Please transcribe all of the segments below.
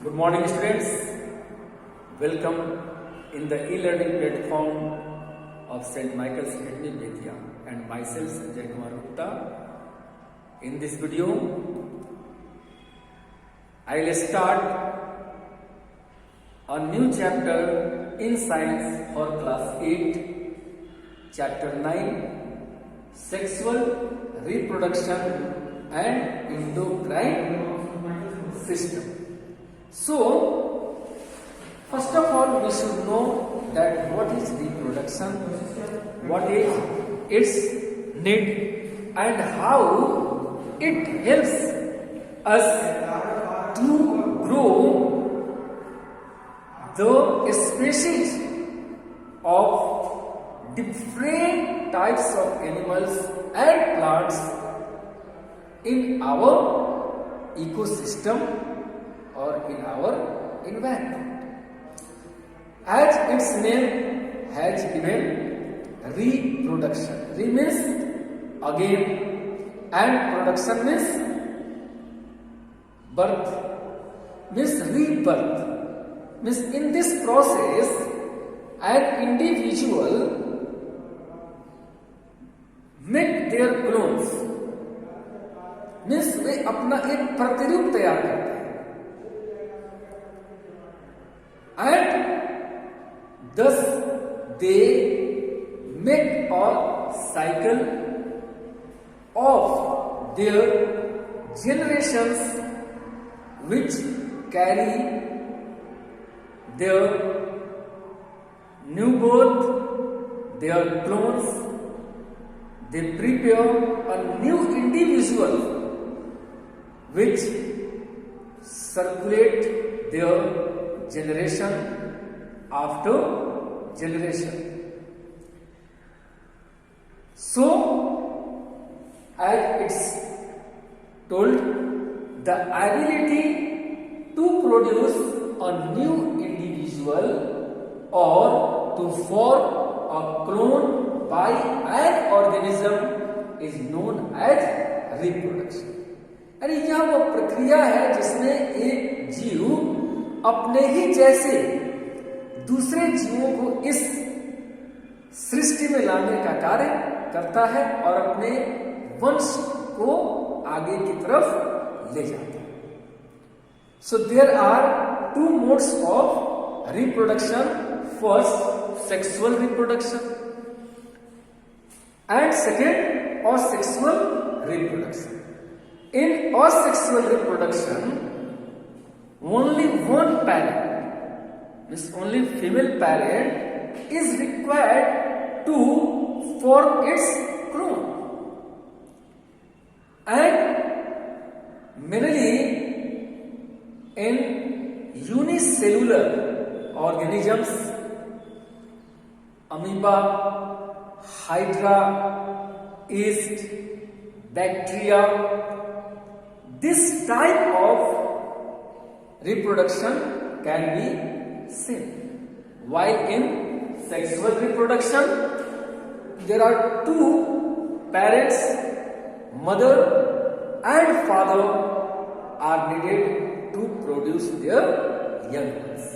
Good morning, students. Welcome in the e-learning platform of St. Michael's Academy, Bethiya, and myself, Sanjay Kumar Gupta. In this video, I will start a new chapter in science for class 8, chapter 9, sexual reproduction and endocrine system. So, first of all, we should know that what is reproduction, what is its need, and how it helps us to grow the species of different types of animals and plants in our ecosystem or in our environment. As its name has given, reproduction. Re means again, and production means birth, means rebirth. Means in this process, an individual make their clones. means वे अपना एक प्रतिरूप तैयार करते हैं. And thus they make a cycle of their generations which carry their new birth, their clones. They prepare a new individual which circulate their generation after generation. So, as it's told, the ability to produce a new individual or to form a clone by an organism is known as reproduction. अरे यह वो प्रक्रिया है जिसमें एक जीव अपने ही जैसे दूसरे जीवों को इस सृष्टि में लाने का कार्य करता है और अपने वंश को आगे की तरफ ले जाता है. So there are two modes of reproduction. First, sexual reproduction and second, asexual reproduction. In asexual reproduction, only one parent, means only female parent, is required to form its clone. And mainly in unicellular organisms, amoeba, hydra, yeast, bacteria, this type of reproduction can be seen. While in sexual reproduction, there are two parents, mother and father, are needed to produce their young ones.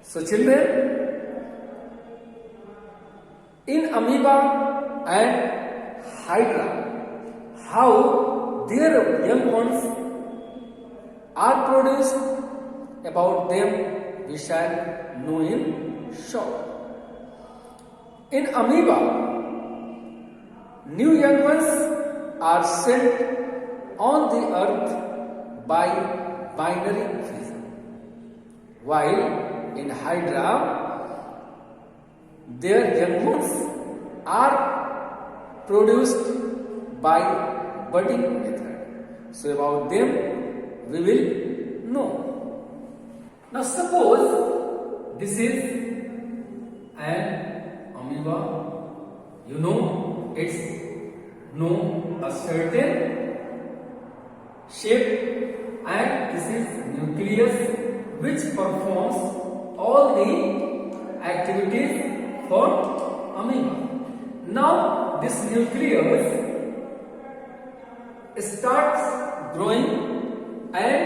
So children, in amoeba and hydra, how their young ones are produced, about them we shall know in short. In amoeba, new young ones are sent on the earth by binary fission, while in hydra, their young ones are produced by budding method. So about them we will know. Now suppose this is an amoeba. You know it's a certain shape, and this is nucleus which performs all the activities for amoeba. Now this nucleus starts growing and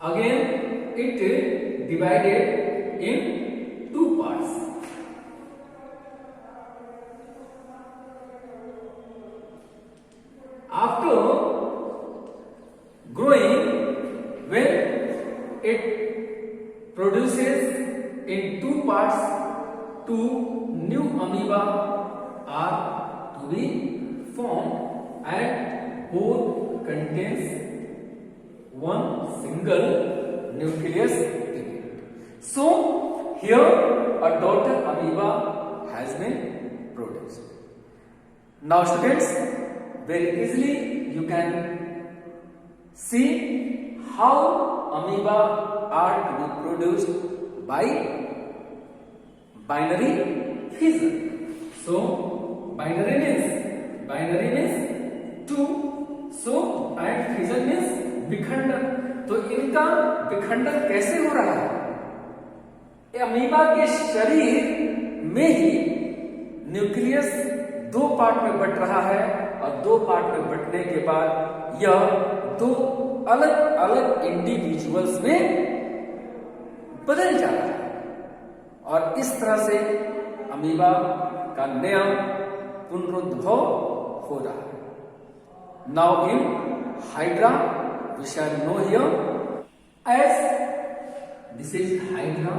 Again, it divided in two parts. After growing, when it produces in two parts, two new amoeba are to be formed and both contains one single nucleus in it. So here a daughter amoeba has been produced. Now students, very easily you can see how amoeba are to be produced by binary fission. So binary means two, so and fission means विखंडन. तो इनका विखंडन कैसे हो रहा है? Amoeba के शरीर में ही न्यूक्लियस दो पार्ट में बट रहा है और दो पार्ट में बटने के बाद यह दो अलग अलग इंडिविजुअल्स में बदल जा रहा है और इस तरह से अमीबा का नया पुनरुद्भव हो रहा है. Now in hydra we shall know here as this is hydra.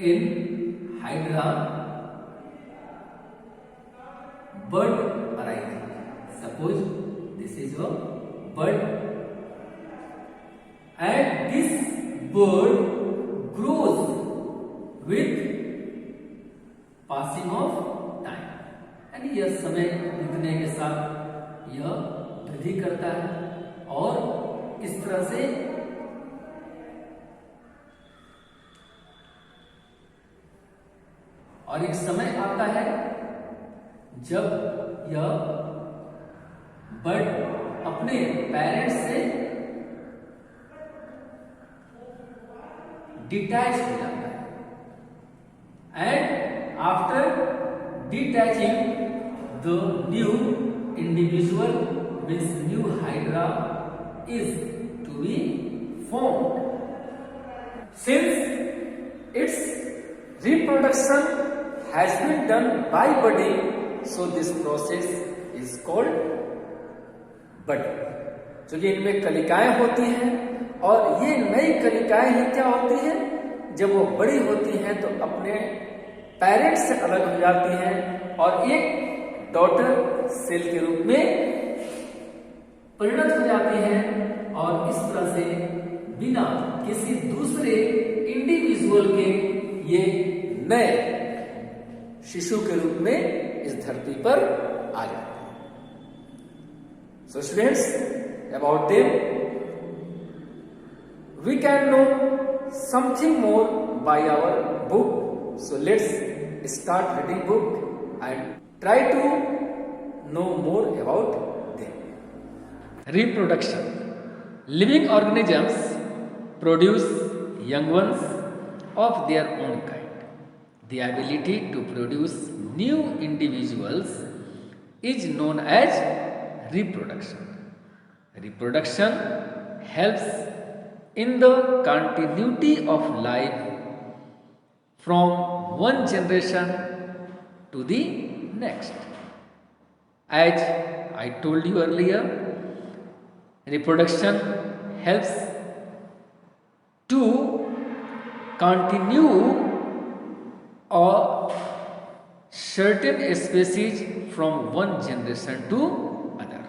In hydra, bud arises. Suppose this is a bud, and this bud grows with passing of time. यानी यह समय बीतने के साथ यह वृद्धि करता है और इस तरह से और एक समय आता है जब यह बर्ड अपने पेरेंट्स से डिटैच हो जाता है and after detaching the new individual means new hydra is to be formed. Since its reproduction has been done by budding, so this process is called budding. जो ये इनमें कलिकाएं होती हैं और ये नई कलिकाएं ही क्या होती हैं, जब वो बड़ी होती हैं तो अपने पेरेंट्स से अलग हो जाती हैं और एक डॉटर सेल के रूप में परिणत हो जाती हैं और इस तरह से बिना किसी दूसरे इंडिविजुअल के ये नए शिशु के रूप में इस धरती पर आ जाते हैं. So students, about them we can know something more by our book. So let's start reading book and try to know more about them. Reproduction. Living organisms produce young ones of their own kind. The ability to produce new individuals is known as reproduction. Reproduction helps in the continuity of life from one generation to the next. As I told you earlier, reproduction helps to continue a certain species from one generation to other.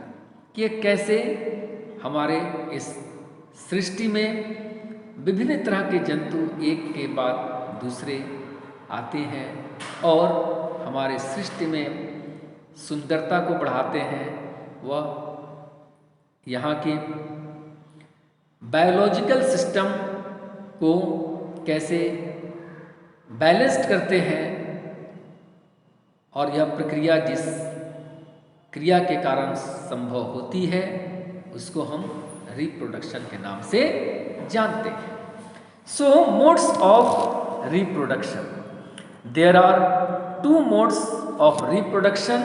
कि कैसे हमारे इस सृष्टि में विभिन्न तरह के जंतु एक के बाद दूसरे आते हैं और हमारे सृष्टि में सुंदरता को बढ़ाते हैं. वह यहाँ के बायोलॉजिकल सिस्टम को कैसे बैलेंस्ड करते हैं, और यह प्रक्रिया जिस क्रिया के कारण संभव होती है उसको हम रिप्रोडक्शन के नाम से जानते हैं। So modes of reproduction, there are two modes of reproduction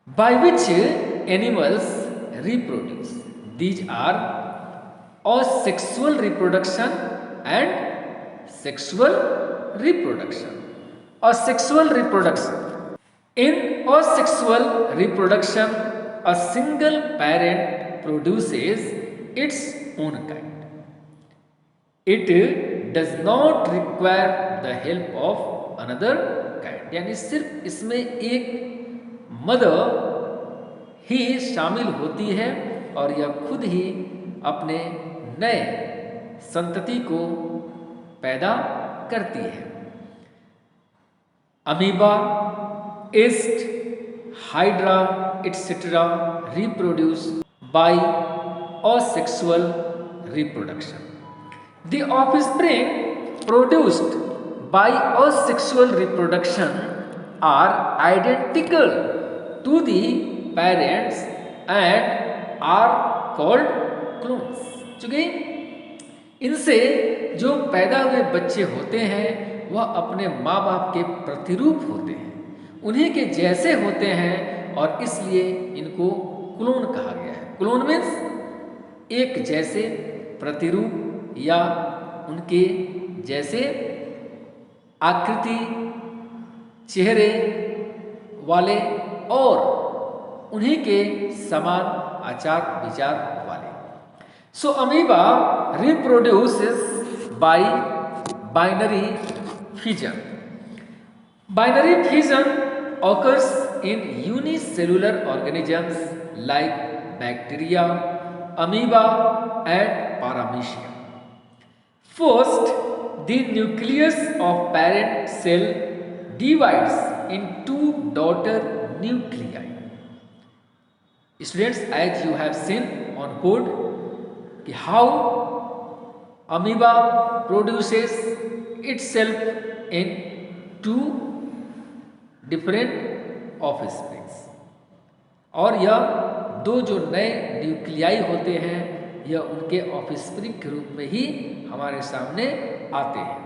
by which animals reproduce. These are asexual reproduction and sexual reproduction. Asexual reproduction. In asexual reproduction, a single parent produces its own kind. It does not require the help of another kind. यानी सिर्फ इसमें एक mother ही शामिल होती है और यह खुद ही अपने नए संतति को पैदा करती है। Amoeba, yeast, hydra etc. reproduce by asexual reproduction. The offspring produced by asexual reproduction are identical to the parents and are called clones. चूंकि इनसे जो पैदा हुए बच्चे होते हैं वह अपने माँ बाप के प्रतिरूप होते हैं, उन्हीं के जैसे होते हैं और इसलिए इनको क्लोन कहा गया है। क्लोन मीन्स एक जैसे, प्रतिरूप या उनके जैसे आकृति, चेहरे वाले और उन्हीं के समान आचार विचार वाले। So amoeba reproduces by binary fission. Binary fission occurs in unicellular organisms like bacteria, amoeba and paramecia. First, the nucleus of parent cell divides into daughter nuclei. Students, as you have seen on board, how amoeba produces itself in two different offsprings, और यह दो जो नए nuclei होते हैं यह उनके offspring के रूप में ही हमारे सामने आते हैं।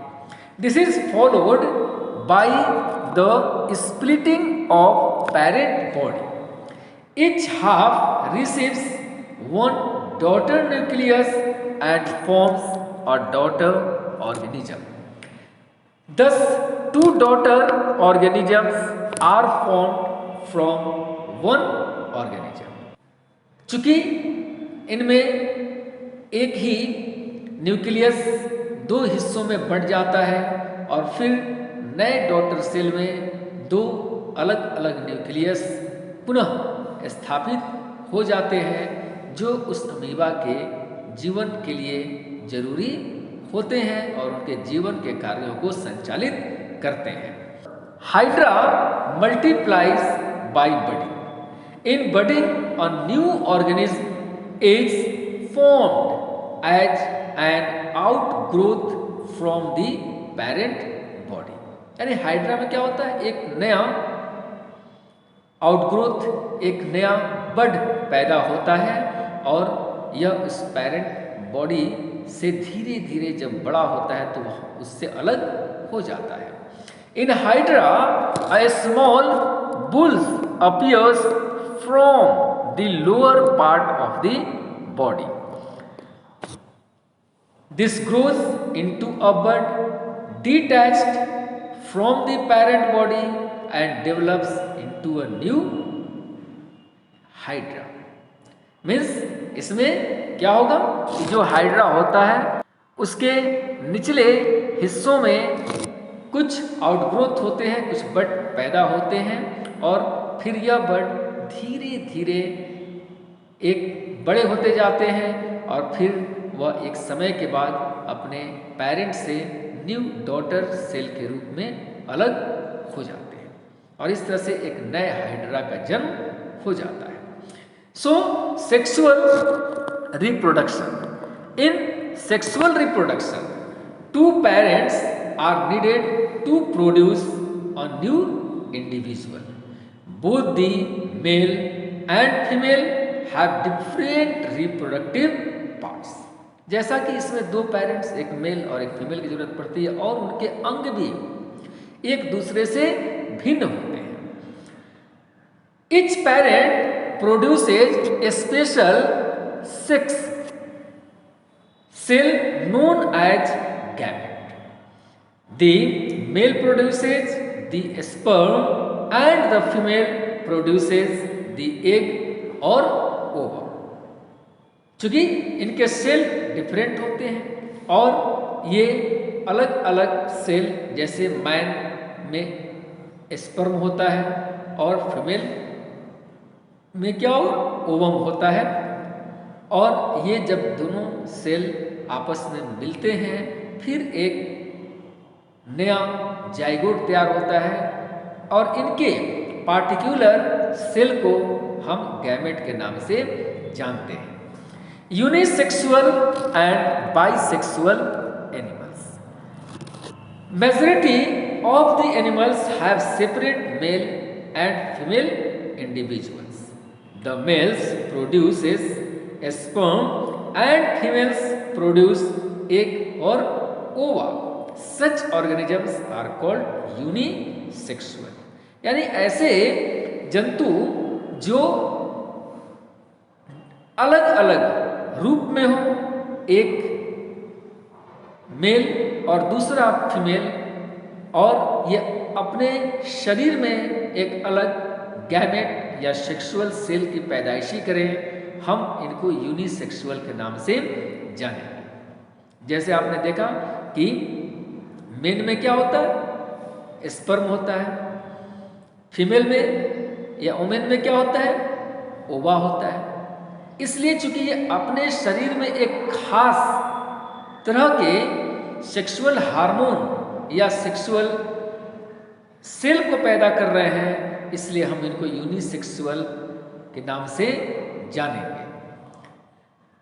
This is followed by the splitting of parent body. Each half receives one daughter nucleus and forms a daughter organism. Thus, two daughter organisms are formed from one organism. चूंकि इनमें एक ही न्यूक्लियस दो हिस्सों में बंट जाता है और फिर नए डॉटर सेल में दो अलग अलग न्यूक्लियस पुनः स्थापित हो जाते हैं जो उस अमीबा के जीवन के लिए जरूरी होते हैं और उनके जीवन के कार्यों को संचालित करते हैं। Hydra multiplies by budding. In budding a new organism is formed as an outgrowth from the parent body. यानी हाइड्रा में क्या होता है, एक नया आउटग्रोथ, एक नया बड पैदा होता है और यह उस पेरेंट बॉडी से धीरे धीरे जब बड़ा होता है तो वह उससे अलग हो जाता है। In hydra a small bulge appears from the lower part of the body. This grows into a bud detached from the parent body and develops into a new hydra. Means इसमें क्या होगा कि जो हाइड्रा होता है उसके निचले हिस्सों में कुछ आउटग्रोथ होते हैं, कुछ बड पैदा होते हैं और फिर यह बड धीरे धीरे एक बड़े होते जाते हैं और फिर वह एक समय के बाद अपने पेरेंट से न्यू डॉटर सेल के रूप में अलग हो जाते हैं और इस तरह से एक नए हाइड्रा का जन्म हो जाता है। सो sexual reproduction. In sexual reproduction two parents are needed to produce a new individual. Both the male and female have different reproductive parts. जैसा कि इसमें दो पेरेंट्स, एक मेल और एक फीमेल की जरूरत पड़ती है और उनके अंग भी एक दूसरे से भिन्न होते हैं. Each parent produces a special sex cell known as gamete. The male produces the sperm and the female produces the egg or ovum. चूंकि इनके सेल डिफरेंट होते हैं और ये अलग अलग सेल, जैसे मैन में स्पर्म होता है और फीमेल में क्या होगा, ओवम होता है, और ये जब दोनों सेल आपस में मिलते हैं फिर एक नया जाइगोट तैयार होता है और इनके पार्टिकुलर सेल को हम गैमेट के नाम से जानते हैं. Unisexual and bisexual animals. Majority of the animals have separate mail and female individuals. The males produces a sperm and females produce egg or ova. Such organisms are called unisexual. यानी ऐसे जंतु जो अलग अलग रूप में हो, एक मेल और दूसरा फीमेल, और ये अपने शरीर में एक अलग गैमेट या सेक्सुअल सेल की पैदाइशी करें, हम इनको यूनिसेक्सुअल के नाम से जानेंगे. जैसे आपने देखा कि मेन में क्या होता है, स्पर्म होता है, फीमेल में या वुमेन में क्या होता है, ओवा होता है. इसलिए चूंकि ये अपने शरीर में एक खास तरह के सेक्सुअल हार्मोन या सेक्सुअल सेल को पैदा कर रहे हैं, इसलिए हम इनको यूनिसेक्सुअल के नाम से जानेंगे.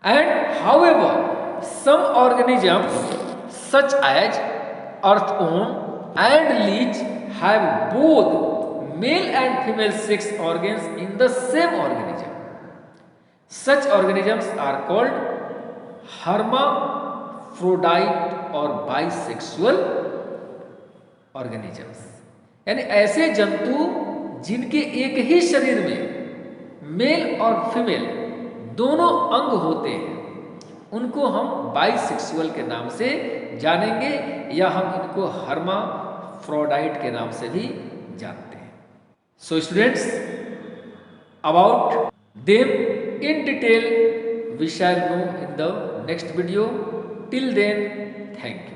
And however some organisms such as earthworm and leech have both male and female sex organs in the same organism. Such organisms are called hermaphrodite और बाइसेक्सुअल ऑर्गेनिजम्स. यानी ऐसे जंतु जिनके एक ही शरीर में मेल और फीमेल दोनों अंग होते हैं, उनको हम बाइसेक्सुअल के नाम से जानेंगे या हम इनको हर्माफ्रोडाइट के नाम से भी जानते हैं. So students, about them in detail we shall know in the next video. Till then, thank you.